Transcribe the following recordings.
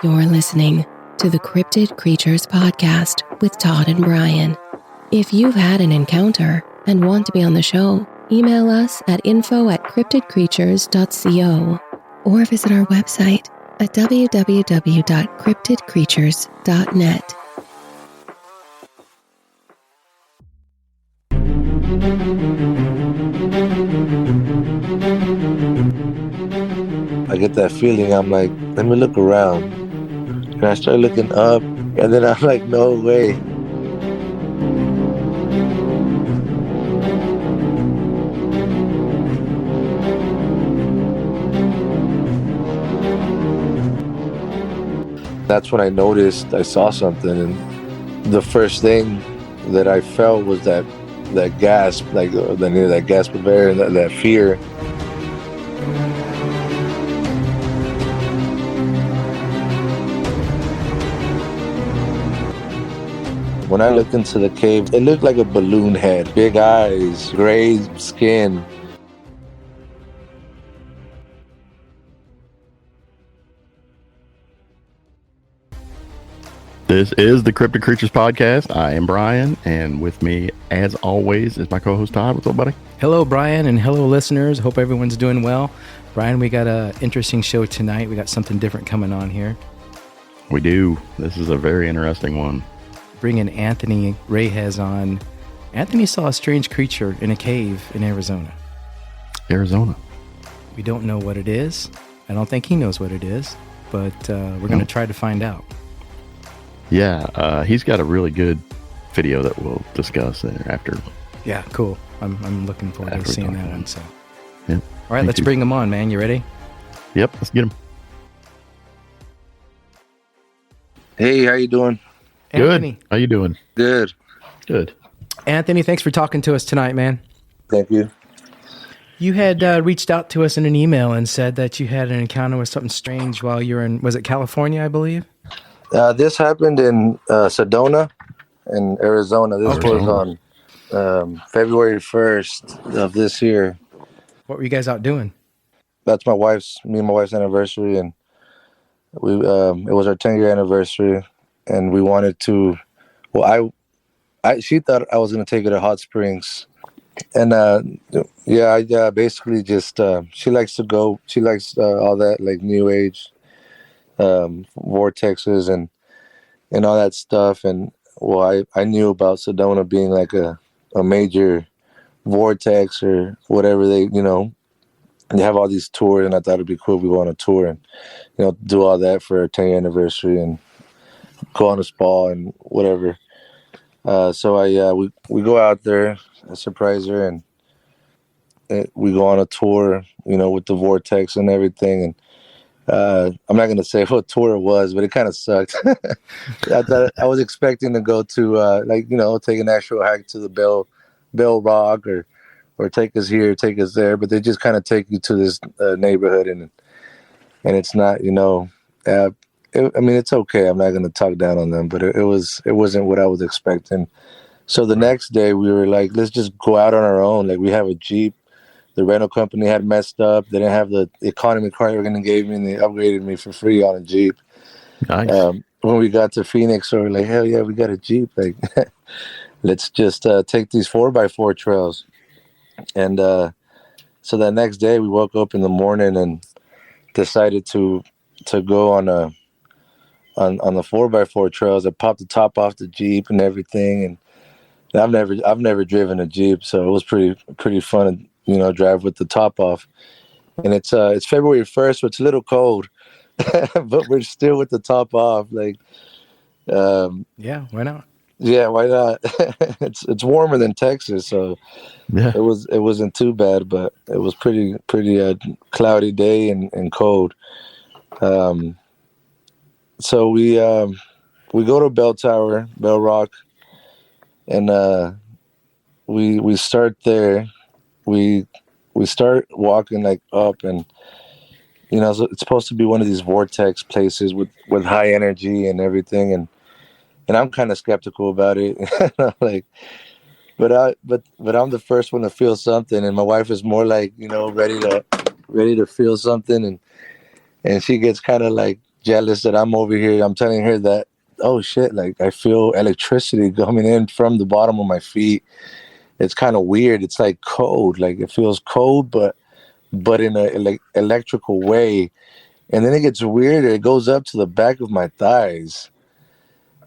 You're listening to the Cryptid Creatures Podcast with Todd and Brian. If you've had an encounter and want to be on the show, email us at info@cryptidcreatures.co or visit our website at www.cryptidcreatures.net. I get that feeling. I'm like, let me look around. And I start looking up, and then I'm like, no way. That's when I noticed I saw something, and the first thing that I felt was that gasp, like that gasp of air and that fear. When I looked into the cave, it looked like a balloon head, big eyes, gray skin. This is the Cryptid Creatures Podcast. I am Brian, and with me, as always, is my co-host Todd. What's up, buddy? Hello, Brian, and hello, listeners. Hope everyone's doing well. Brian, we got an interesting show tonight. We got something different coming on here. We do. This is a very interesting one. Bringing Anthony Reyes on. Anthony saw a strange creature in a cave in Arizona. Arizona. We don't know what it is. I don't think he knows what it is, but we're going to try to find out. Yeah, he's got a really good video that we'll discuss after. Yeah, cool. I'm looking forward to seeing that one. So, yep. All right, let's bring him on, man. You ready? Yep, let's get him. Hey, how you doing? Anthony. Good. How you doing? Good. Good. Anthony, thanks for talking to us tonight, man. Thank you. You had reached out to us in an email and said that you had an encounter with something strange while you were in, was it California, I believe? This happened in Sedona, in Arizona. This was on February 1st of this year. What were you guys out doing? That's me and my wife's anniversary, and we it was our 10-year anniversary, and we wanted to. Well, she thought I was gonna take her to hot springs, and basically just she likes to go. She likes all that like new age vortexes and all that stuff. And well, I knew about Sedona being like a major vortex or whatever they have all these tours, and I thought it'd be cool if we go on a tour and do all that for our 10-year anniversary and go on a spa and whatever. So we go out there, I surprise her, and we go on a tour, with the vortex and everything. And I'm not gonna say what tour it was, but it kind of sucked. I was expecting to go to take an actual hike to the Bell Rock or take us here, take us there, but they just kind of take you to this neighborhood, and it's not, it's okay. I'm not going to talk down on them, but it wasn't what I was expecting. So the next day we were like, let's just go out on our own. Like, we have a Jeep. The rental company had messed up. They didn't have the economy car they were going to give me, and they upgraded me for free on a Jeep. Nice. When we got to Phoenix, so we're like, hell yeah, we got a Jeep. Like, let's just take these 4x4 trails. And so that next day we woke up in the morning and decided to go on the 4x4 trails. I popped the top off the Jeep and everything, and I've never driven a Jeep, so it was pretty fun to drive with the top off. And it's February 1st, so it's a little cold, but we're still with the top off. Like, yeah, why not? Yeah, why not? It's warmer than Texas, so yeah, it wasn't too bad, but it was pretty cloudy day and cold. So we go to Bell Rock, and we start there. We start walking like up, and so it's supposed to be one of these vortex places with high energy and everything, and I'm kind of skeptical about it. Like, but I'm the first one to feel something, and my wife is more like ready to feel something, and she gets kind of like jealous that I'm over here. I'm telling her that, oh shit, like I feel electricity coming in from the bottom of my feet. It's kind of weird. It's like cold. Like it feels cold, but in a electrical way. And then it gets weirder. It goes up to the back of my thighs.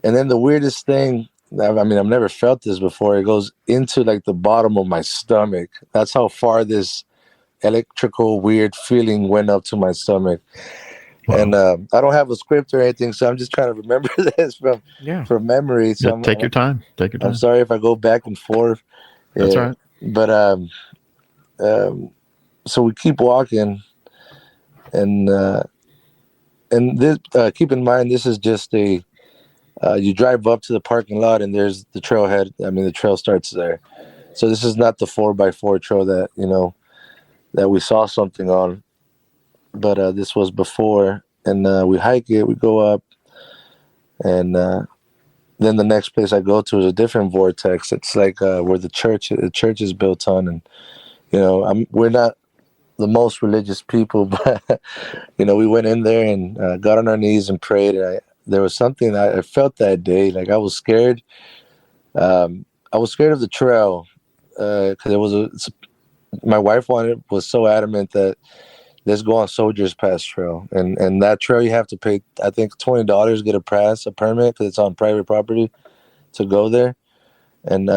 And then the weirdest thing, I mean, I've never felt this before. It goes into like the bottom of my stomach. That's how far this electrical weird feeling went up to my stomach. Wow. And I don't have a script or anything, so I'm just trying to remember this from memory. So Take your time. Take your time. I'm sorry if I go back and forth. That's right. But so we keep walking, and this keep in mind this is just a you drive up to the parking lot and there's the trailhead. I mean, the trail starts there. So this is not the 4x4 trail that that we saw something on, but this was before. And we hike it, we go up, and then the next place I go to is a different vortex. It's like where the church is built on, and we're not the most religious people, but we went in there and got on our knees and prayed. And there was something that I felt that day. Like I was scared. I was scared of the trail because my wife was so adamant that let's go on Soldiers Pass Trail, and that trail you have to pay, I think, $20 get a permit because it's on private property to go there. And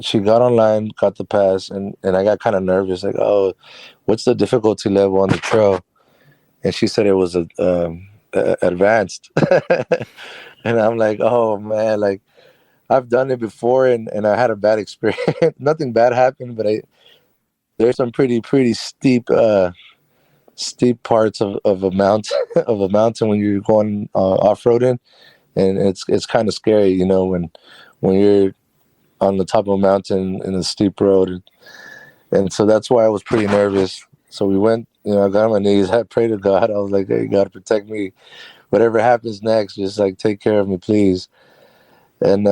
she got online, got the pass, and I got kind of nervous, like, oh, what's the difficulty level on the trail? And she said it was advanced. And I'm like, oh man, like I've done it before, and I had a bad experience. Nothing bad happened, but there's some pretty steep parts of a mountain of a mountain when you're going off-roading, and it's kind of scary, when you're on the top of a mountain in a steep road, and so that's why I was pretty nervous. So we went, I got on my knees, I prayed to God. I was like, hey, God, protect me. Whatever happens next, just like take care of me, please. And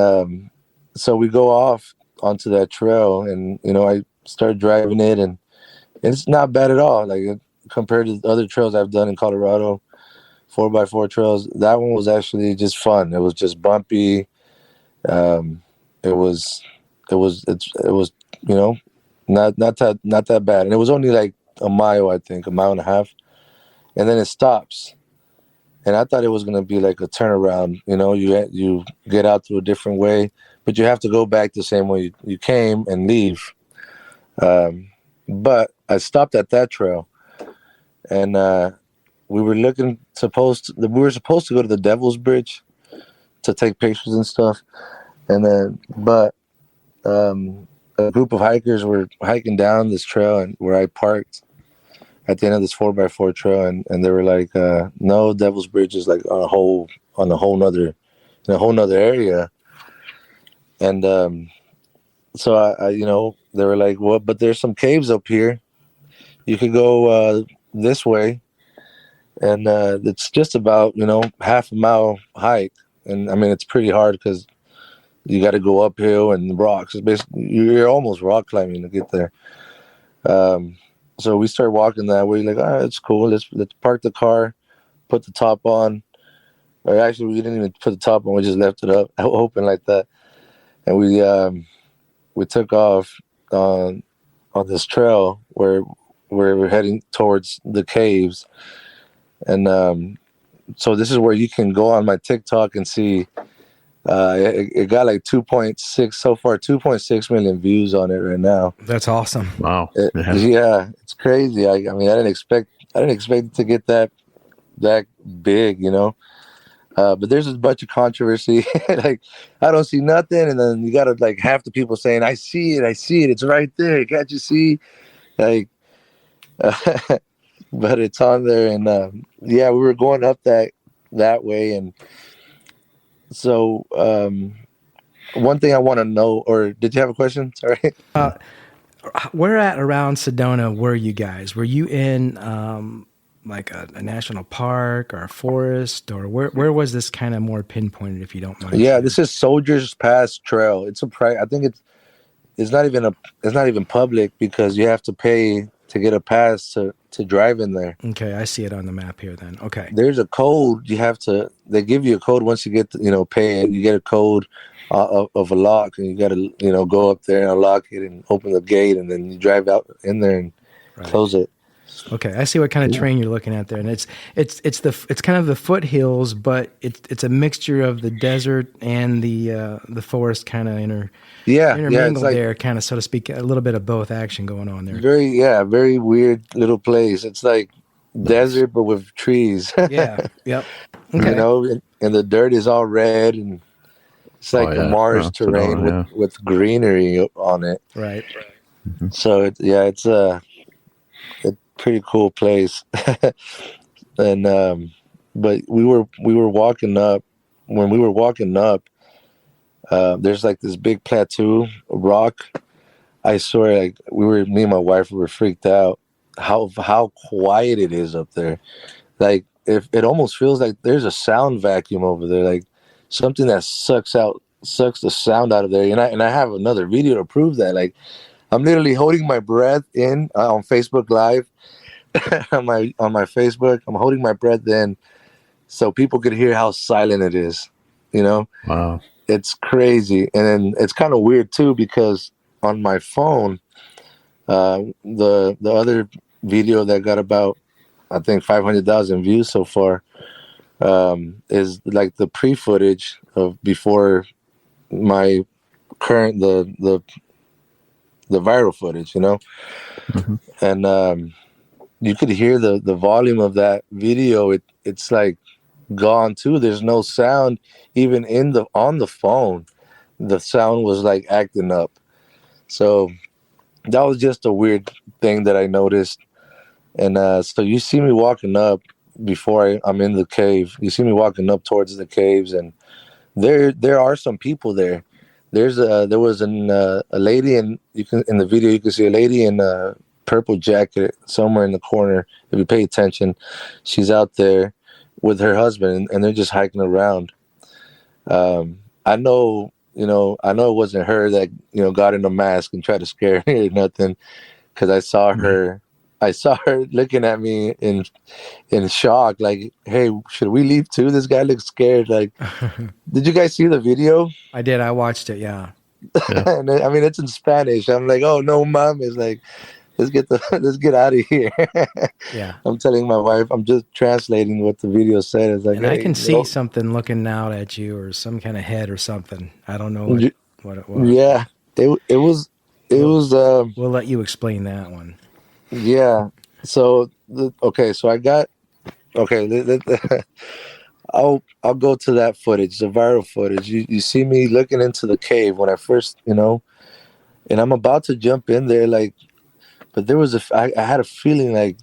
so we go off onto that trail, and I started driving it, and it's not bad at all. Like compared to other trails I've done in Colorado, 4x4 trails, that one was actually just fun. It was just bumpy. It was not that bad, and it was only like a mile, I think, a mile and a half, and then it stops. And I thought it was gonna be like a turnaround. You get out through a different way, but you have to go back the same way you came and leave. But I stopped at that trail, and we were supposed to go to the Devil's Bridge to take pictures and stuff, and then but a group of hikers were hiking down this trail, and where I parked at the end of this 4x4 trail, and they were like, no, Devil's Bridge is like on a whole nother area. And so I they were like, well, but there's some caves up here. You could go this way, and it's just about half a mile hike. And I mean, it's pretty hard because you got to go uphill and rocks. It's basically, you're almost rock climbing to get there. So we start walking that way. Like, all right, it's cool. Let's park the car, put the top on. Or actually, we didn't even put the top on. We just left it up open like that. And we took off on this trail where we're heading towards the caves. And so this is where you can go on my TikTok and see. It got like 2.6 million views on it right now. That's awesome. Wow. Yeah, it's crazy. I mean, I didn't expect it to get that big, but there's a bunch of controversy. Like, I don't see nothing, and then you got like half the people saying, I see it, it's right there, can't you see? Like, but it's on there, and yeah, we were going up that way, and so one thing I want to know, or did you have a question? Sorry. Where at around Sedona were you guys? Were you in like a national park or a forest, or where was this kind of more pinpointed, if you don't mind? Yeah, this is Soldiers Pass Trail. It's I think it's not even public because you have to pay to get a pass to drive in there. Okay, I see it on the map here then. Okay. There's a code they give you a code once you get, pay it. You get a code of a lock, and you got to, go up there and unlock it and open the gate, and then you drive out in there and close it. Okay, I see what kind of terrain you're looking at there, and it's kind of the foothills, but it's a mixture of the desert and the forest kind of intermingled like, there, kind of, so to speak, a little bit of both action going on there. Very weird little place. It's like desert but with trees. Yeah. Yep. Okay. And the dirt is all red, and it's like a marsh terrain with greenery on it. Right. Mm-hmm. So it's a pretty cool place. And but we were walking up. When we were walking up, there's like this big plateau rock. I swear, like me and my wife were freaked out how quiet it is up there. Like, if it almost feels like there's a sound vacuum over there, like something that sucks the sound out of there. And I have another video to prove that. Like, I'm literally holding my breath in on Facebook Live. on my Facebook, I'm holding my breath in so people could hear how silent it is. Wow, it's crazy. And then it's kind of weird too, because on my phone, the other video that got about, I think, 500,000 views so far, is like the pre-footage of before my current the viral footage, Mm-hmm. And you could hear the volume of that video. It's like gone too. There's no sound even on the phone. The sound was like acting up. So that was just a weird thing that I noticed. And so you see me walking up before I'm in the cave. You see me walking up towards the caves, and there are some people there. There was a lady, and in the video you can see a lady in a purple jacket somewhere in the corner. If you pay attention, she's out there with her husband, and they're just hiking around. I know it wasn't her that got in a mask and tried to scare me or nothing, because I saw her. I saw her looking at me in shock, like, "Hey, should we leave too? This guy looks scared." Like, did you guys see the video? I did. I watched it. Yeah. And I mean, it's in Spanish. I'm like, "Oh no, mom!" It's like, let's get out of here. Yeah. I'm telling my wife. I'm just translating what the video said. It's like, and I can see something looking out at you, or some kind of head or something. I don't know what it was. Yeah, it was. We'll let you explain that one. Yeah. So so I got I'll go to that footage, the viral footage. You see me looking into the cave when I first, and I'm about to jump in there, like, but there was I had a feeling like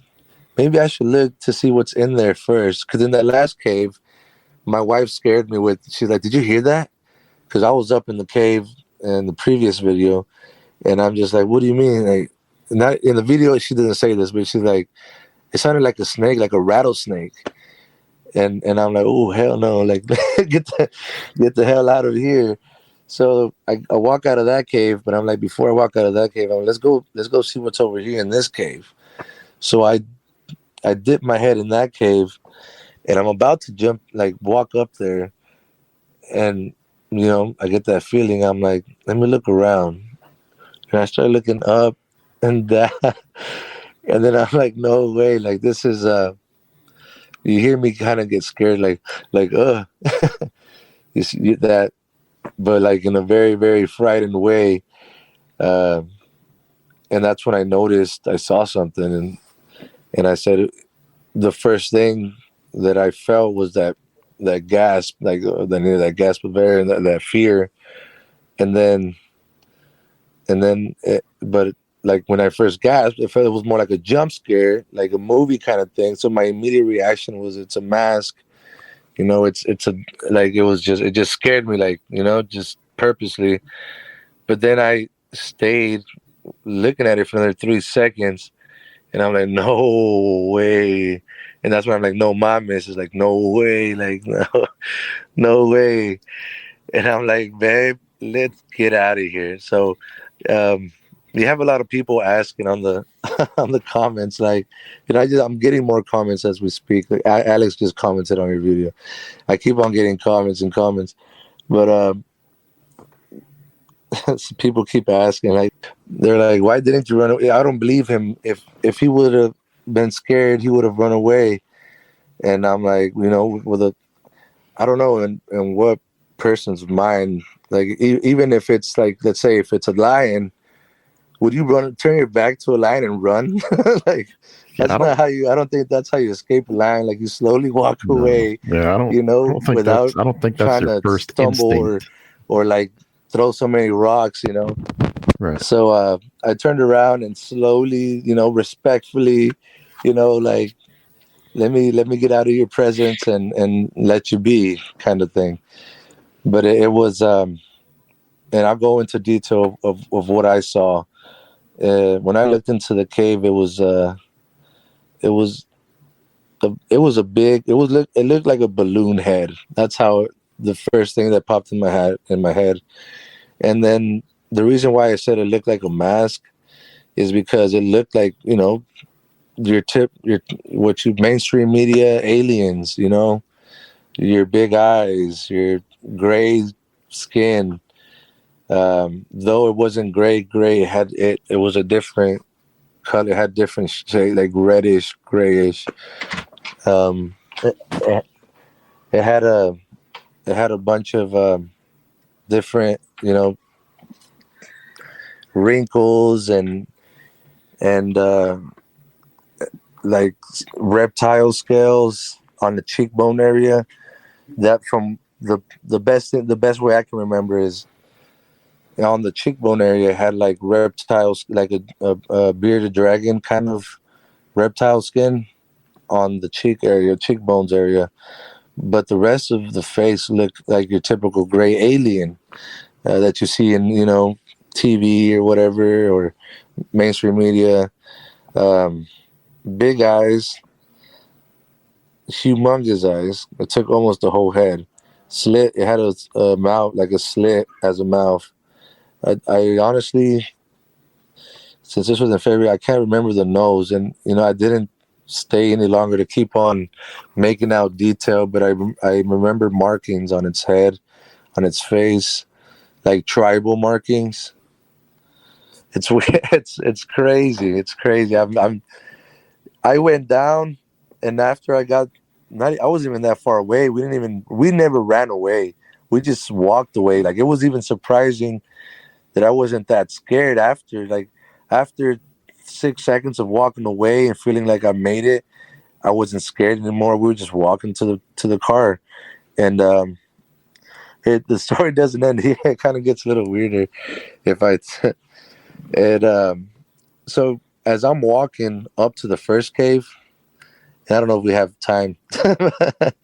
maybe I should look to see what's in there first, because in that last cave, my wife scared me with. She's like, "Did you hear that?" Because I was up in the cave in the previous video, and I'm just like, "What do you mean?" Like, not in the video, she didn't say this, but she's like, it sounded like a snake, like a rattlesnake. And I'm like, "Oh, hell no!" Like, get the hell out of here. So I walk out of that cave, but I'm like, before I walk out of that cave, I'm like, let's go see what's over here in this cave. So I dip my head in that cave, and I'm about to jump, like, walk up there, and I get that feeling. I'm like, let me look around, and I start looking up and down, and then I'm like, no way, like, this is you hear me kind of get scared, like you see that, but like in a very, very frightened way. And that's when I noticed I saw something, and I said, the first thing that I felt was that gasp, like that gasp of air, and that fear, and then but like when I first gasped, it felt it was more like a jump scare, like a movie kind of thing. So my immediate reaction was, it's a mask, it's a, like, it just scared me, like, just purposely. But then I stayed looking at it for another 3 seconds, and I'm like, no way. And that's when I'm like, no, mom, miss is like, no way, like, no way. And I'm like, babe, let's get out of here. So you have a lot of people asking on the on the comments. Like, I'm getting more comments as we speak. Like, Alex just commented on your video. I keep on getting comments and comments, but people keep asking. Like, they're like, "Why didn't you run away?" I don't believe him. If he would have been scared, he would have run away. And I'm like, I don't know in what person's mind. Like, even if it's like, let's say if it's a lion. Would you turn your back to a lion and run? Like, Yeah, that's not how you. I don't think that's how you escape a lion. Like, you slowly walk no. away, Yeah, without I don't think that's trying their to first stumble instinct. or like throw so many rocks. Right. So I turned around and slowly, respectfully, like let me get out of your presence and let you be, kind of thing. But it was, and I'll go into detail of what I saw. When I looked into the cave, it was it was a big. It looked like a balloon head. That's how the first thing that popped in my head. And then the reason why I said it looked like a mask is because it looked like, your what you mainstream media aliens. Your big eyes, your gray skin. Though it wasn't gray, it was a different color. It had different shade, like reddish, grayish. Um, it, it it had a bunch of different, wrinkles and like reptile scales on the cheekbone area. That from the best way I can remember is on the cheekbone area it had like reptiles, like a bearded dragon kind of reptile skin on the cheekbones area. But the rest of the face looked like your typical gray alien that you see in, TV or whatever, or mainstream media. Um, Big eyes, humongous eyes. It took almost the whole head. Slit. It had a mouth, like a slit as a mouth. I honestly, since this was in February, I can't remember the nose, and I didn't stay any longer to keep on making out detail. But I remember markings on its head, on its face, like tribal markings. It's weird. It's crazy. It's crazy. I went down, and after I got, not, I wasn't even that far away. We never ran away. We just walked away. Like, it was even surprising that I wasn't that scared after 6 seconds of walking away and feeling like I made it. I wasn't scared anymore. We were just walking to the car, and the story doesn't end here. It kind of gets a little weirder if I. And so as I'm walking up to the first cave, and I don't know if we have time.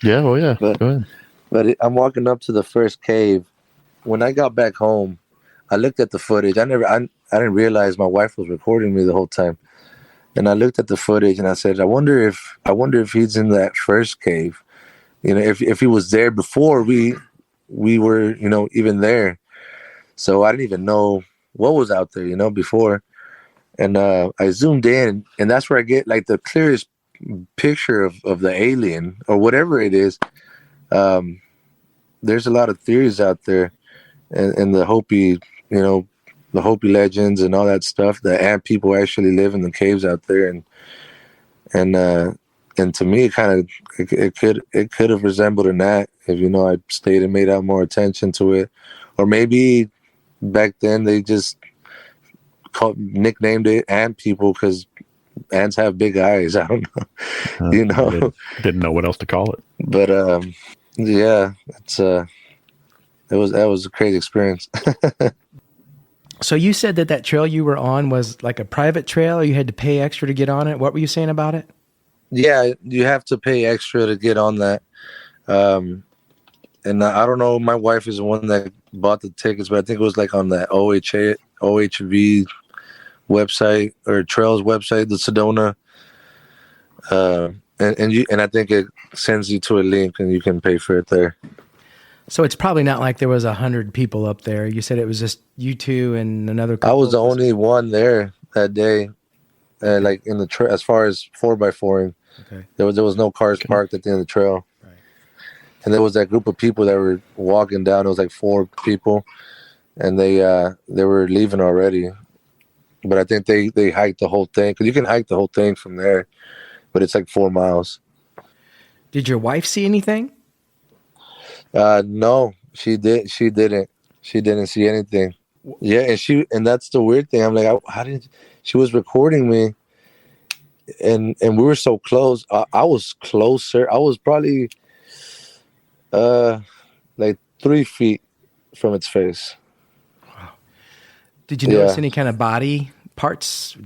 Yeah. Well, yeah. But Go ahead. I'm walking up to the first cave. When I got back home, I looked at the footage. I didn't realize my wife was recording me the whole time. And I looked at the footage and I said, I wonder if he's in that first cave. If he was there before we were, even there. So I didn't even know what was out there, before. And I zoomed in, and that's where I get like the clearest picture of the alien or whatever it is. There's a lot of theories out there, and the Hopi, the Hopi legends and all that stuff. The ant people actually live in the caves out there, and to me, it could have resembled an ant if I stayed and made out more attention to it, or maybe back then they just nicknamed it ant people because ants have big eyes. I don't know, Didn't know what else to call it. But yeah, that was a crazy experience. So you said that trail you were on was like a private trail, or you had to pay extra to get on it. What were you saying about it? Yeah, you have to pay extra to get on that. And I don't know, my wife is the one that bought the tickets, but I think it was like on that OHV website or Trails website, the Sedona. And I think it sends you to a link and you can pay for it there. So it's probably not like there was 100 people up there. You said it was just you two and another I couple. was the only one there that day, like in the as far as 4x4ing. Okay. There was no cars parked at the end of the trail. Right. And there was that group of people that were walking down. It was like 4 people, and they were leaving already. But I think they hiked the whole thing, because you can hike the whole thing from there, but it's like 4 miles. Did your wife see anything? No, she didn't. She didn't see anything. Yeah, and that's the weird thing. I'm like, how did she was recording me, and we were so close. I was closer. I was probably like 3 feet from its face. Did you notice any kind of body parts?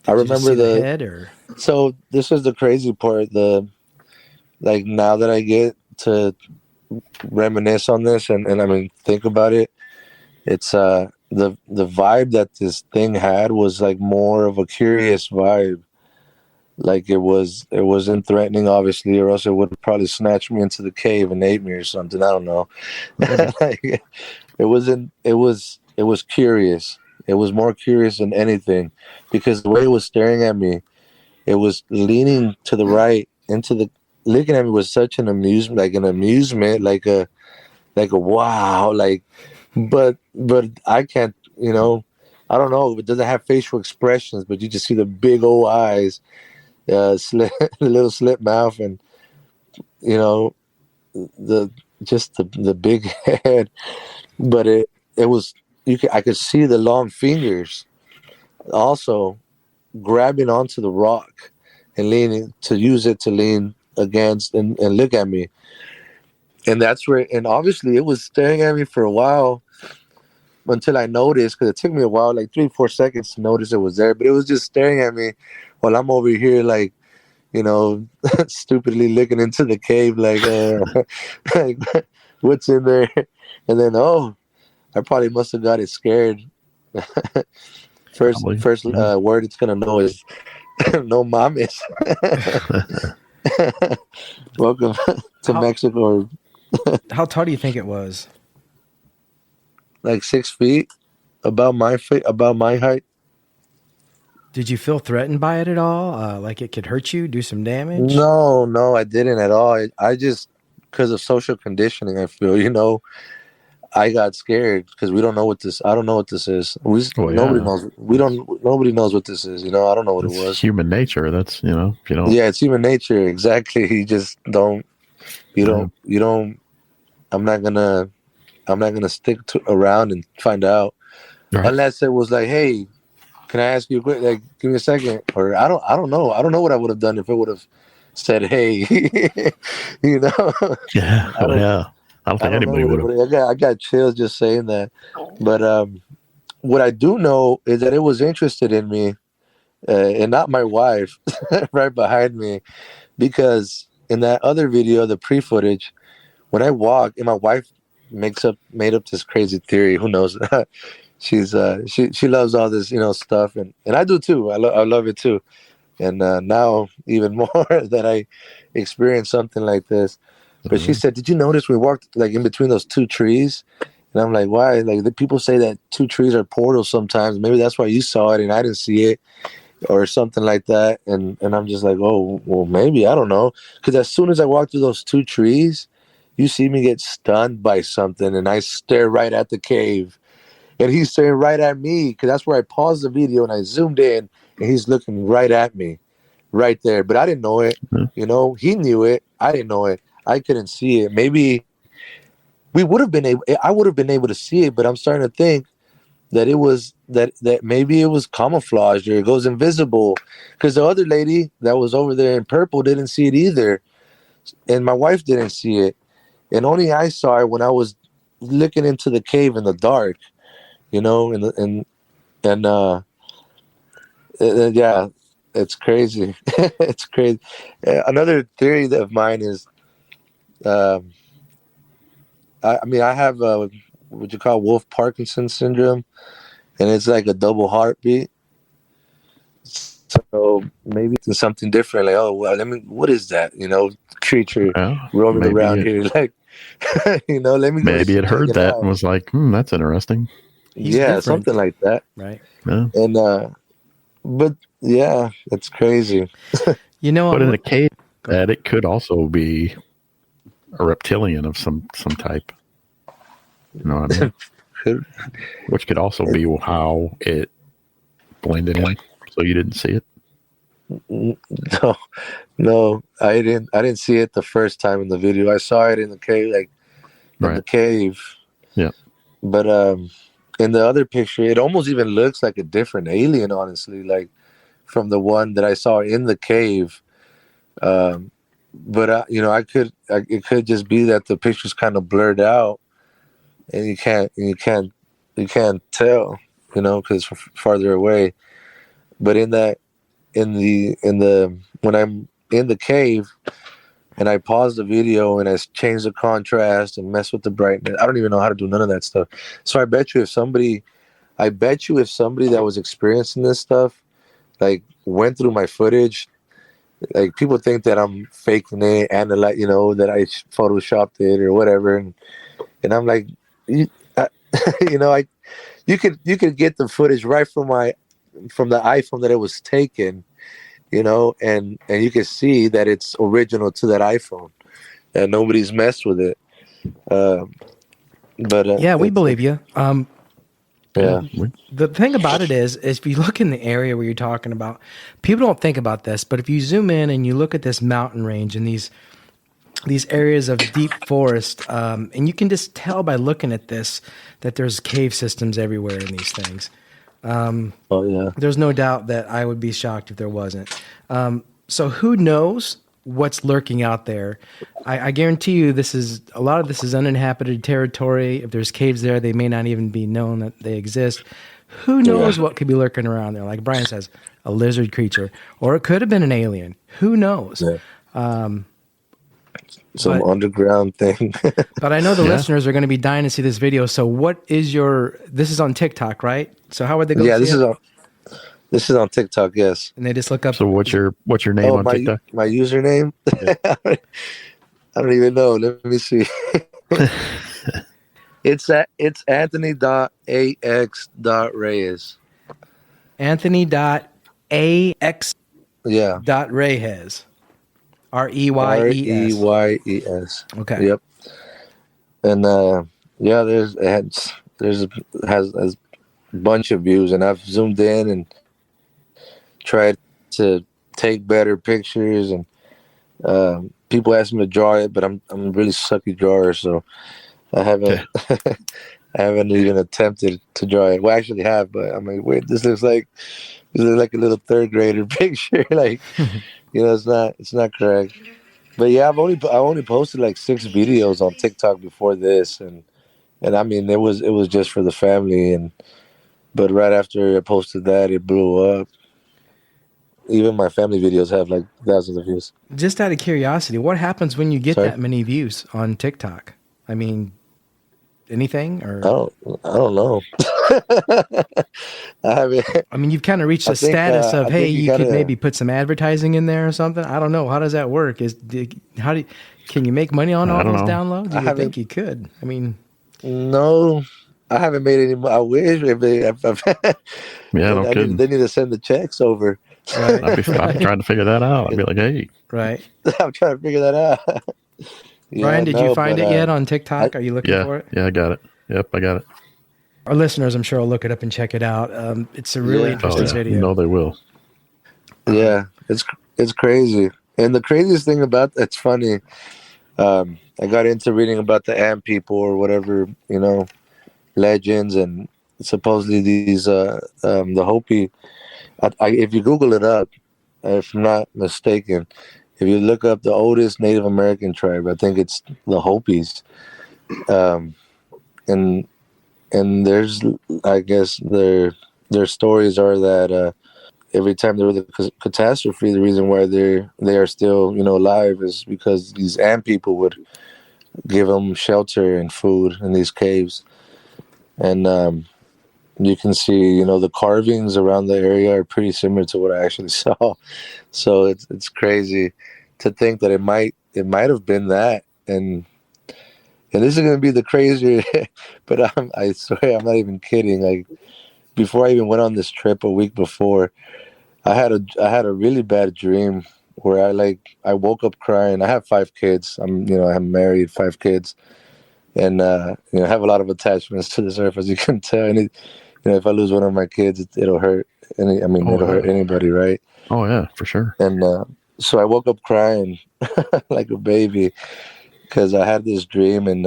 I remember the head, or so this was the crazy part. Like now that I get to reminisce on this and I mean think about it, it's the vibe that this thing had was like more of a curious vibe. Like it wasn't threatening, obviously, or else it would have probably snatched me into the cave and ate me or something. I don't know. Like, it was curious. It was more curious than anything, because the way it was staring at me, it was leaning to the right into the looking at me with such an amusement, like a wow, like, but I can't, I don't know. It doesn't have facial expressions, but you just see the big old eyes, slit, the little slit mouth, and the the big head. But it was I could see the long fingers also grabbing onto the rock and leaning to use it to lean against and look at me. And that's where, and obviously it was staring at me for a while until I noticed, because it took me a while, like 3-4 seconds to notice it was there, but it was just staring at me while I'm over here, like, stupidly looking into the cave, like, like, what's in there? And then, I probably must have got it scared. First word it's gonna know is no mames. Welcome to Mexico. How tall do you think it was? Like 6 feet, about my height. Did you feel threatened by it at all? Like it could hurt you, do some damage? No, I didn't at all. I just, because of social conditioning, I feel, I got scared because we don't know what this. I don't know what this is. Nobody knows. Nobody knows what this is. I don't know what it was. Human nature. That's if you don't. Yeah, it's human nature. Exactly. You just don't. You don't. I'm not gonna stick around and find out, unless it was like, hey, can I ask you a quick? Like, give me a second. Or I don't know. I don't know what I would have done if it would have said, hey, Yeah. I don't think anybody would have. I got chills just saying that. But what I do know is that it was interested in me, and not my wife, right behind me, because in that other video, the pre-footage, when I walk, and my wife made up this crazy theory. Who knows? She's she loves all this stuff, and I do too. I love it too, and now even more that I experienced something like this. But she said, "Did you notice we walked like in between those 2 trees?" And I'm like, "Why?" Like the people say that 2 trees are portals sometimes. Maybe that's why you saw it and I didn't see it, or something like that. And I'm just like, "Oh, well, maybe, I don't know." Because as soon as I walk through those 2 trees, you see me get stunned by something, and I stare right at the cave, and he's staring right at me. Because that's where I paused the video and I zoomed in, and he's looking right at me, right there. But I didn't know it. He knew it. I didn't know it. I couldn't see it. Maybe I would have been able to see it, but I'm starting to think that it was that maybe it was camouflaged, or it goes invisible, because the other lady that was over there in purple didn't see it either, and my wife didn't see it, and only I saw it when I was looking into the cave in the dark, and yeah, it's crazy. It's crazy. Another theory of mine is, I mean, I have what you call Wolf-Parkinson syndrome, and it's like a double heartbeat. So maybe it's something different. Like, oh well, what is that? Creature Well, roaming maybe around here. Like, let me go maybe it check heard it that and out. was like, that's interesting. He's Yeah, different, something like that. right? Yeah. And but yeah, it's crazy. But in a cave, Go ahead. that it could also be a reptilian of some type. You know what I mean? Which could also be how it blended in, so you didn't see it. No, no, I didn't see it the first time in the video. I saw it in the cave, like in the Right. cave. Yeah. But in the other picture, it almost even looks like a different alien. Honestly, like from the one that I saw in the cave. But it could just be that the picture's kind of blurred out, and you can't tell, because it's farther away. But in the when I'm in the cave and I pause the video and I change the contrast and mess with the brightness, I don't even know how to do none of that stuff. So I bet you if somebody that was experiencing this stuff, like, went through my footage, like, people think that I'm faking it and that I photoshopped it or whatever, and I'm like, I, I you could get the footage right from the iPhone that it was taken, and you can see that it's original to that iPhone, and nobody's messed with it. But Yeah, we believe you. yeah, The thing about it is if you look in the area where you're talking about, people don't think about this, but if you zoom in and you look at this mountain range and these areas of deep forest, and you can just tell by looking at this that there's cave systems everywhere in these things. oh yeah, There's no doubt that I would be shocked if there wasn't. So who knows what's lurking out there? I guarantee you, a lot of this is uninhabited territory. If there's caves there, they may not even be known that they exist. Who knows what could be lurking around there? Like Brian says, a lizard creature, or it could have been an alien. Who knows? yeah. Some But underground thing. but I know the Yeah. listeners are going to be dying to see this video. So what is this is on TikTok, right? So how would they go Yeah, see this it? is on TikTok. Yes. And they just look up. So what's your name Oh, on my TikTok? my username. Yeah. I don't even know. Let me see. It's Anthony.ax.reyes. Anthony.ax.reyes. Yeah. Reyes. Reyes. Reyes. Okay. Yep. And yeah, there's has a bunch of views, and I've zoomed in and tried to take better pictures, and people ask me to draw it, but I'm a really sucky drawer, so I haven't I haven't even attempted to draw it. Well, I actually have, but I'm like, wait, this looks like a little third grader picture. Like, it's not correct. But yeah, I only posted like 6 videos on TikTok before this, and I mean, it was just for the family, but right after I posted that, it blew up. Even my family videos have like thousands of views. Just out of curiosity, what happens when you get Sorry? that many views on TikTok? I mean, anything or? I don't know. I haven't. I mean, you've kind of reached I a think, status of, I hey, think you you could gotta. maybe put some advertising in there or something. I don't know. How does that work? Can you make money on I all don't those know. downloads? I You would haven't. think you could. I mean, No, I haven't made any. I wish if Yeah, no kidding. they need to send the checks over. right, I'd be trying to figure that out. I'd be like, hey, right. I'm trying to figure that out. Brian, Yeah, did you no, find but it yet on TikTok? Are you looking for it? yeah, I got it. Yep, I got it. Our listeners, I'm sure, will look it up and check it out. It's a really Yeah. interesting video. You know they will. yeah, it's crazy. And the craziest thing about it's funny. I got into reading about the ant people or whatever, legends, and supposedly these the Hopi. If you Google it up, if I'm not mistaken, if you look up the oldest Native American tribe, I think it's the Hopis. And there's, I guess, their stories are that every time there was a catastrophe, the reason why they are still alive is because these ant people would give them shelter and food in these caves, and you can see, the carvings around the area are pretty similar to what I actually saw. So it's crazy to think that it might have been that, and this is gonna be the crazier, but I swear I'm not even kidding. Like before I even went on this trip a week before, I had a really bad dream where I woke up crying. I have 5 kids. I'm married, 5 kids, and I have a lot of attachments to this earth, as you can tell. And if I lose one of my kids, it'll hurt. Oh, It'll hurt yeah. anybody, right? Oh, yeah, for sure. And so I woke up crying like a baby because I had this dream, and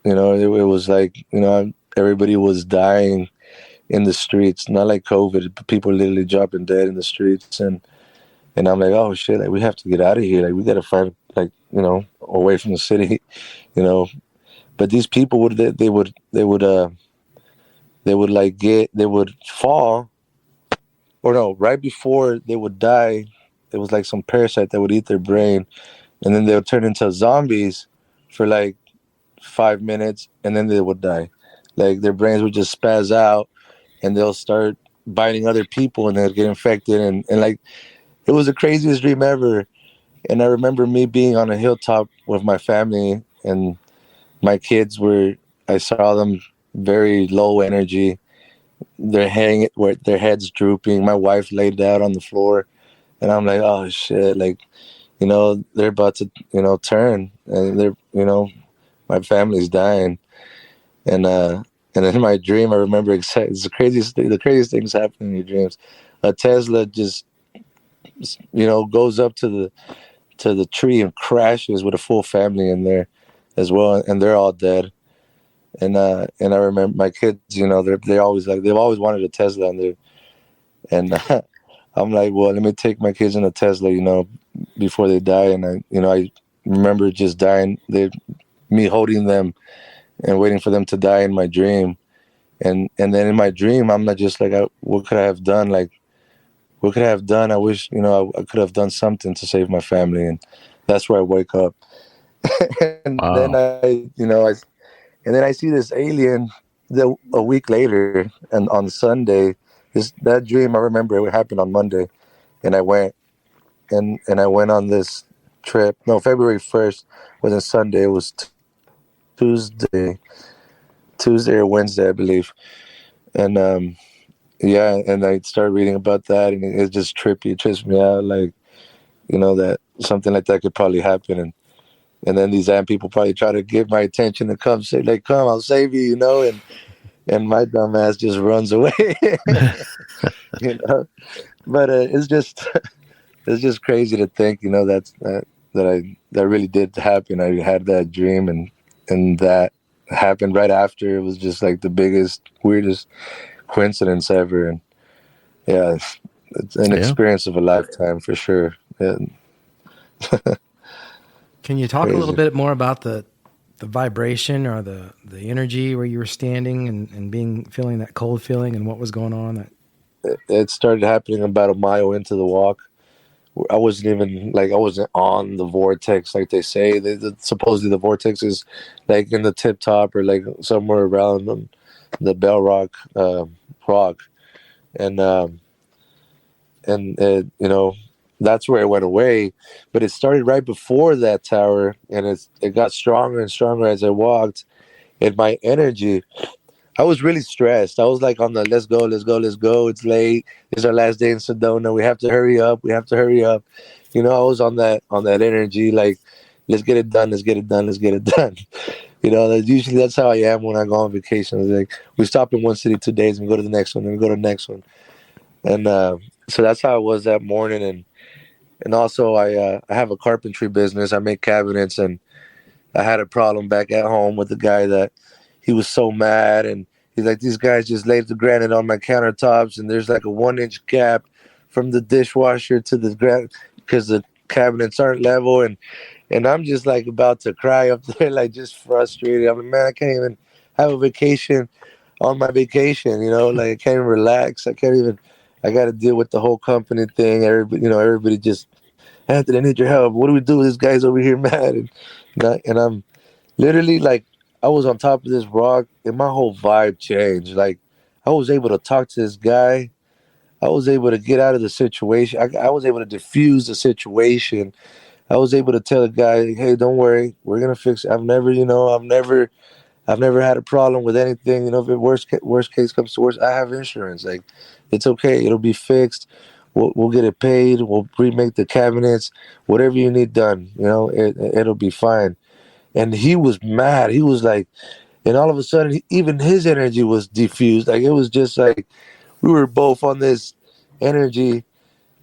it was like everybody was dying in the streets, not like COVID. People literally dropping dead in the streets, and I'm like, oh shit, like we have to get out of here. Like we gotta find away from the city, you know. But these people they would fall, or no, right before they would die, it was like some parasite that would eat their brain, and then they would turn into zombies for like 5 minutes, and then they would die. Like their brains would just spaz out, and they'll start biting other people, and they'll get infected, and like it was the craziest dream ever. And I remember me being on a hilltop with my family, and my kids I saw them very low energy. They're hanging with their heads drooping. My wife laid out on the floor, and I'm like, oh shit, like, they're about to, turn, and my family's dying. And in my dream, I remember it's the craziest things happen in your dreams. A Tesla just, goes up to the tree and crashes with a full family in there as well, and they're all dead. And I remember my kids, they're always like, they've always wanted a Tesla, and I'm like, well, let me take my kids in a Tesla, before they die. And I remember just dying, me holding them and waiting for them to die in my dream. And then in my dream, I'm not just like, what could I have done? Like, what could I have done? I wish, I could have done something to save my family. And that's where I wake up. And then Wow. I see this alien a week later, and on Sunday, that dream, I remember it happened on Monday, and I went, and I went on this trip. No, February 1st wasn't Sunday. It was Tuesday, Tuesday or Wednesday, I believe. And yeah, and I started reading about that, and it's just trippy. It trips me out, like that something like that could probably happen, and then these damn people probably try to get my attention to come say, like, come, I'll save you, and my dumb ass just runs away, you know. But it's just crazy to think, that really did happen. I had that dream, and that happened right after. It was just like the biggest, weirdest coincidence ever, and yeah, it's an experience of a lifetime for sure. And Can you talk a little bit more about the vibration or the energy where you were standing and feeling that cold feeling and what was going on? It started happening about a mile into the walk. I wasn't on the vortex like they say. Supposedly the vortex is like in the tip top or like somewhere around the Bell Rock rock, and that's where it went away. But it started right before that tower, and it got stronger and stronger as I walked. And my energy, I was really stressed. I was like on the let's go, let's go, let's go. It's late. It's our last day in Sedona. We have to hurry up. We have to hurry up. I was on that energy, like, let's get it done, let's get it done, let's get it done. That's how I am when I go on vacation. It's like we stop in one city 2 days and we go to the next one and we go to the next one. And so that's how it was that morning. And also I have a carpentry business. I make cabinets, and I had a problem back at home with the guy that he was so mad, and he's like, these guys just laid the granite on my countertops, and there's like a 1-inch gap from the dishwasher to the granite because the cabinets aren't level, and I'm just like about to cry up there, like just frustrated. I'm like, man, I can't even have a vacation on my vacation, like I can't even relax. I got to deal with the whole company thing. Everybody just, Anthony, I need your help. What do we do? This guy's over here mad, and I'm literally like, I was on top of this rock, and my whole vibe changed. Like, I was able to talk to this guy. I was able to get out of the situation. I was able to diffuse the situation. I was able to tell the guy, "Hey, don't worry, we're gonna fix it." I've never had a problem with anything. You know, if it worst case comes to worst, I have insurance. Like, it's okay. It'll be fixed. We'll get it paid. We'll remake the cabinets. Whatever you need done, you know, it'll be fine. And he was mad. He was like, and all of a sudden, even his energy was diffused. Like, it was just like we were both on this energy,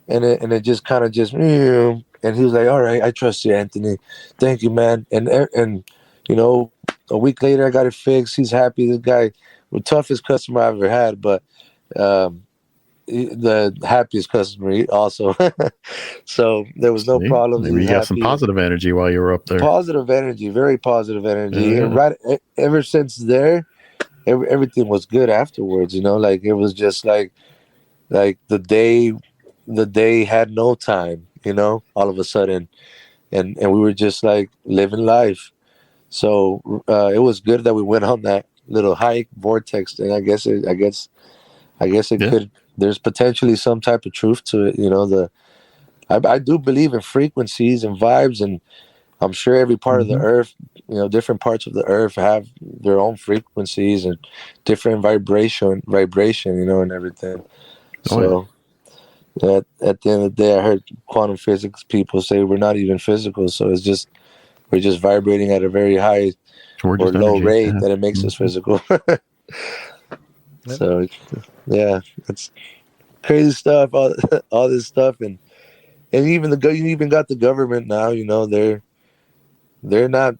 and it just kind of just, and he was like, "All right, I trust you, Anthony. Thank you, man." And you know, a week later, I got it fixed. He's happy. This guy, the toughest customer I ever had, but um, the happiest customer also. So there was no See, problems. maybe He's you got some happy. positive energy while you were up there. Positive energy, very positive energy. And Yeah. ever since there, everything was good afterwards. You know, like it was just like the day had no time. You know, all of a sudden, and we were just like living life. So it was good that we went on that little hike vortex thing. I guess it Yeah. could. There's potentially some type of truth to it. You know, I do believe in frequencies and vibes, and I'm sure every part of the Mhm. earth, you know, different parts of the earth have their own frequencies and different vibration, you know, and everything. Oh yeah. So at the end of the day, I heard quantum physics people say we're not even physical, so it's just we're just vibrating at a very high We're or just low energy. rate Yeah. that it makes us Mhm. physical. Yep. So yeah, it's crazy stuff. All this stuff, and even you even got the government now. You know, they're not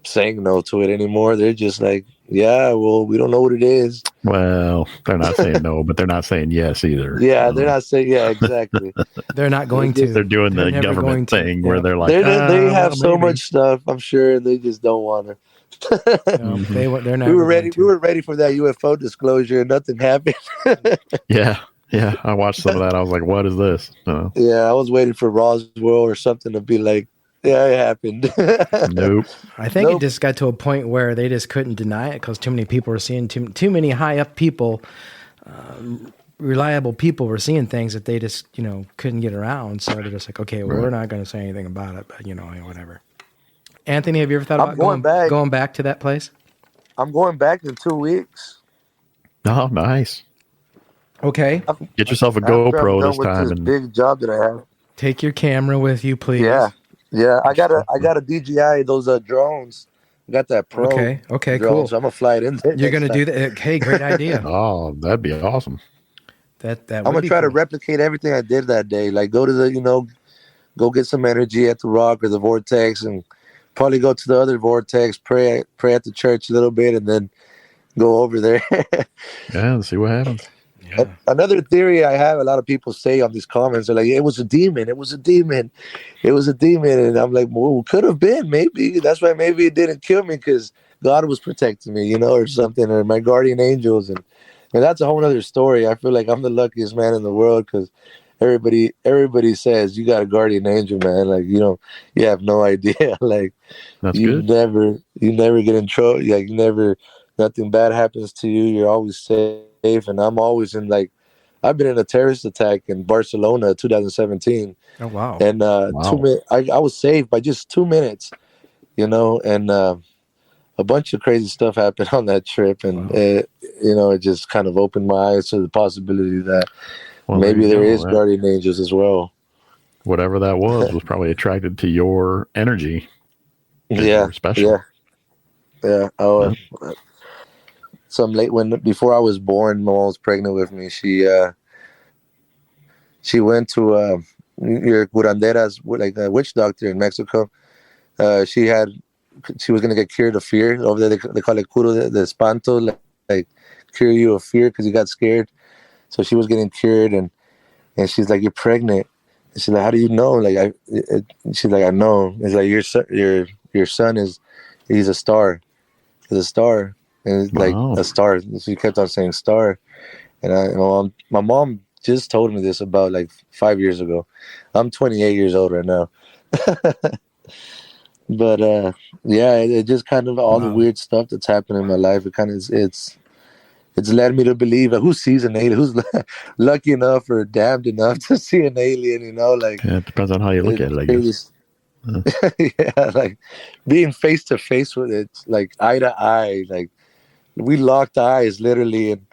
saying no to it anymore. They're just like, yeah, well, we don't know what it is. Well, they're not saying no, but they're not saying yes either. Yeah, they're not saying, yeah, exactly. They're not They're going just They're to. doing They're the never government going to. thing where Yep. they're like, they have well, so maybe. much stuff, I'm sure, and they just don't want to. No, Mhm. they're never going We to. were ready for that UFO disclosure, and nothing happened. Yeah. Yeah. I watched some of that. I was like, what is this? Yeah, I was waiting for Roswell or something to be like, yeah, it happened. Nope. I think it Nope. just got to a point where they just couldn't deny it because too many people were seeing too many high up people, reliable people were seeing things that they just couldn't get around. So they're just like, okay, well, Right. we're not going to say anything about it, but whatever. Anthony, have you ever thought I'm about going back. going back to that place? I'm going back in 2 weeks. Oh, nice. Okay, Get yourself a After I'm GoPro done this with time this and big job that I have. take your camera with you, Yeah, please. yeah. I got a DJI, those drones. I got that pro Okay, drone, cool. so I'm gonna fly it in there You're next gonna time. do that? Hey, great idea. oh, that'd be awesome. That I'm would gonna be try to cool. replicate everything I did that day. Like go to the, go get some energy at the rock or the vortex, and probably go to the other vortex, pray at the church a little bit, and then go over there. Yeah, let's see what happens. Yeah. Another theory I have, a lot of people say on these comments are like, it was a demon. It was a demon. It was a demon. And I'm like, well, could have been, maybe. That's why maybe it didn't kill me because God was protecting me, or something, or my guardian angels. And that's a whole other story. I feel like I'm the luckiest man in the world because everybody says you got a guardian angel, man. Like, you have no idea. Like, That's you good. never get in trouble. Like, nothing bad happens to you. You're always safe. And I'm always I've been in a terrorist attack in Barcelona, 2017, Oh wow. and Wow. I was saved by just 2 minutes, and a bunch of crazy stuff happened on that trip, and Wow. it just kind of opened my eyes to the possibility that Well, there maybe you there go. is guardian angels as well. Whatever that was probably attracted to your energy because Yeah, you're special. yeah, yeah. Yeah. Some late when before I was born, my mom was pregnant with me. She went to your curanderas, like a witch doctor in Mexico. She was gonna get cured of fear over there. They call it curo de espanto, like cure you of fear because you got scared. So she was getting cured, and she's like, "You're pregnant." And she's like, "How do you know?" Like she's like, "I know." It's like your son he's a star. He's a star, and it's like Wow. a star. She kept on saying star, and my mom just told me this about like 5 years ago. I'm 28 years old right now. But yeah, it just kind of all the Wow. weird stuff that's happened in my life. It kind of it's it's led me to believe like who sees an alien, who's lucky enough or damned enough to see an alien, you know, like Yeah, it depends on how you look at it, I guess. Yeah, like being face to face with it, like eye to eye, like we locked eyes literally, and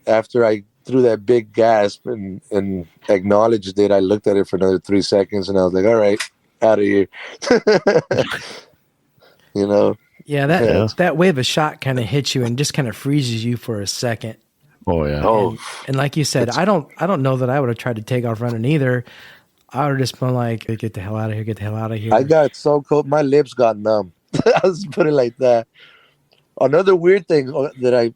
after I threw that big gasp and acknowledged it, I looked at it for another 3 seconds, and I was like, "All right, out of here," you know. Yeah, that wave of shock kind of hits you and just kind of freezes you for a second. Oh yeah. Oh, And like you said, I don't know that I would have tried to take off running either. I would have just been like, get the hell out of here, get the hell out of here. I got so cold, my lips got numb. I'll just put it like that. Another weird thing that I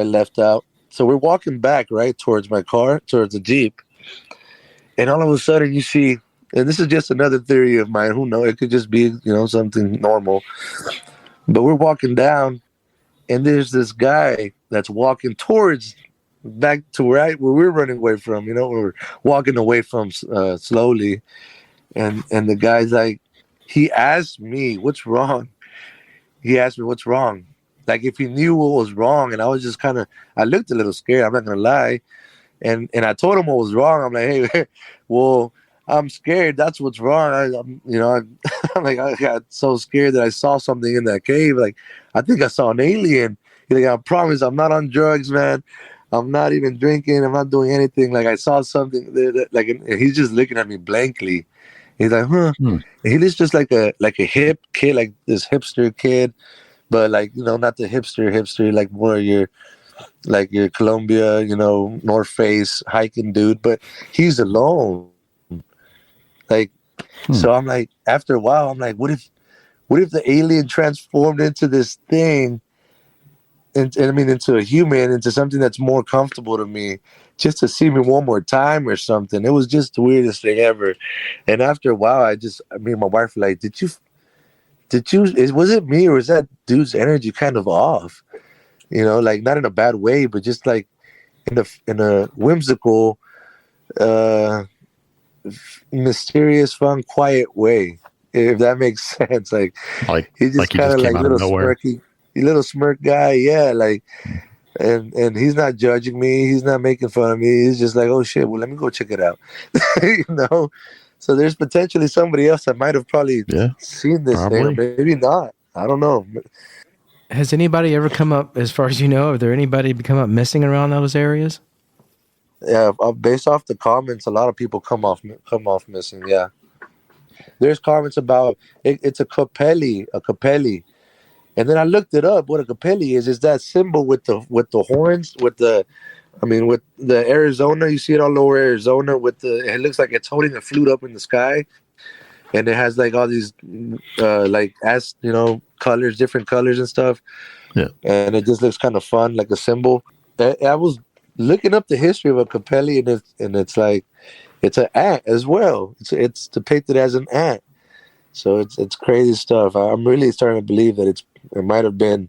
left out. So we're walking back right towards my car, towards the Jeep, and all of a sudden you see, and this is just another theory of mine. Who knows? It could just be something normal. But we're walking down, and there's this guy that's walking towards back to right where we're running away from. We're walking away from slowly, and the guy's like, he asked me, "What's wrong?" He asked me, "What's wrong?" Like if he knew what was wrong, and I was just I looked a little scared. I'm not gonna lie, and I told him what was wrong. I'm like, "Hey, well, I'm scared. That's what's wrong." I'm like, I got so scared that I saw something in that cave. Like, I think I saw an alien. He's like, "I promise, I'm not on drugs, man. I'm not even drinking. I'm not doing anything. Like, I saw something." Like, and he's just looking at me blankly. He's like, "Huh." And he was just like a hip kid, like this hipster kid. But like, not the hipster, like more your Columbia, North Face hiking dude. But he's alone. Like, so I'm like, after a while, I'm like, what if the alien transformed into this thing, and I mean, into a human, into something that's more comfortable to me, just to see me one more time or something. It was just the weirdest thing ever. And after a while, me and my wife were like, was it me, or was that dude's energy kind of off? Like not in a bad way, but just like in a whimsical, mysterious, fun, quiet way, if that makes sense. Like he just kind of like little smirk guy, yeah. Like, and he's not judging me, he's not making fun of me. He's just like, "Oh shit, well let me go check it out," So there's potentially somebody else that might have probably seen this thing, or maybe not. I don't know. Has anybody ever come up, as far as you know, have there anybody come up missing around those areas? Yeah, based off the comments, a lot of people come off missing. Yeah, there's comments about it's a capelli, and then I looked it up. What a capelli is that symbol with the horns, with the Arizona. You see it all over Arizona it looks like it's holding a flute up in the sky, and it has like all these colors, different colors and stuff. Yeah, and it just looks kind of fun, like a symbol. I was looking up the history of a capelli, and it's like it's an ant as well. It's depicted as an ant, so it's crazy stuff. I'm really starting to believe that it might have been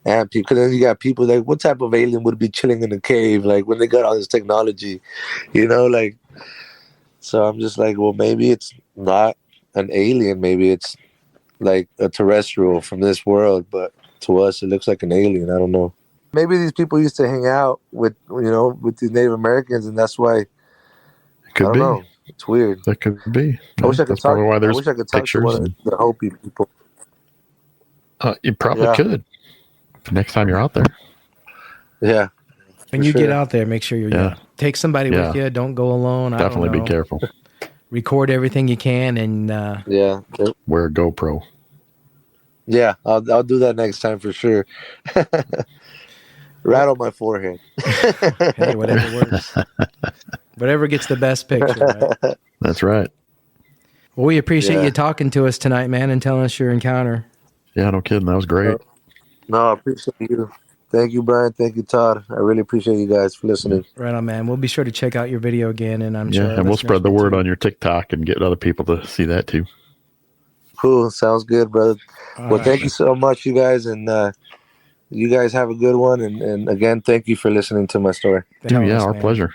ant people. Because then you got people like, what type of alien would be chilling in a cave, like when they got all this technology, like. So I'm just like, well, maybe it's not an alien. Maybe it's like a terrestrial from this world, but to us, it looks like an alien. I don't know. Maybe these people used to hang out with the Native Americans, and that's why. I don't know. It's weird. That could be. I wish I could talk. Probably why there's I wish I could talk to one of the Hopi people. You probably could. Next time you're out there. Yeah. When you get out there, make sure you take somebody with you. Don't go alone. Definitely be careful. Record everything you can, and wear a GoPro. Yeah, I'll do that next time for sure. Right on my forehead. Hey, whatever works. Whatever gets the best picture, right? That's right. Well, we appreciate you talking to us tonight, man, and telling us your encounter. Yeah, no kidding. That was great. No, I appreciate you. Thank you, Brian. Thank you, Todd. I really appreciate you guys for listening. Right on, man. We'll be sure to check out your video again, and I'm sure. And we'll spread the word on your TikTok and get other people to see that too. Cool. Sounds good, brother. Thank you so much, you guys, and you guys have a good one. And again, thank you for listening to my story. Our pleasure.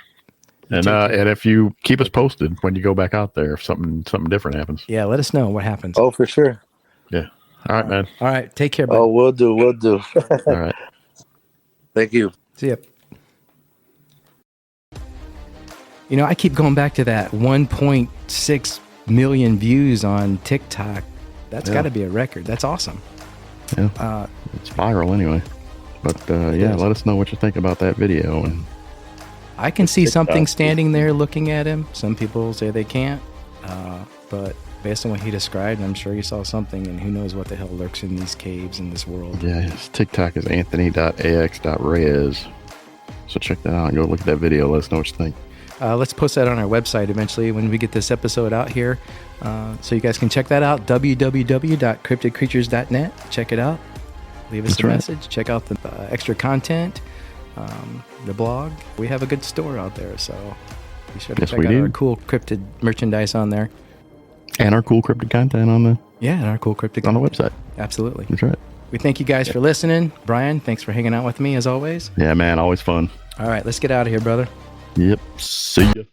And if you keep us posted when you go back out there, if something different happens. Yeah, let us know what happens. Oh, for sure. Yeah. All right, man. All right. Take care, bud. Oh, we'll do. All right. Thank you. See ya. You know, I keep going back to that 1.6 million views on TikTok. That's got to be a record. That's awesome. Yeah, it's viral anyway. But yeah, let us know what you think about that video. And I can see something standing there looking at him. Some people say they can't, but based on what he described, I'm sure he saw something, and who knows what the hell lurks in these caves in this world. Yeah, his TikTok is anthony.ax.reyes. So check that out and go look at that video. Let us know what you think. Let's post that on our website eventually when we get this episode out here. So you guys can check that out, www.cryptidcreatures.net. Check it out. Leave us a message. Check out the extra content, the blog. We have a good store out there, so be sure to check out our cool cryptid merchandise on there. And our cool cryptid content on the and our cool cryptid on the website. Absolutely. That's right. We thank you guys for listening. Brian, thanks for hanging out with me as always. Yeah, man, always fun. All right, let's get out of here, brother. Yep. See ya.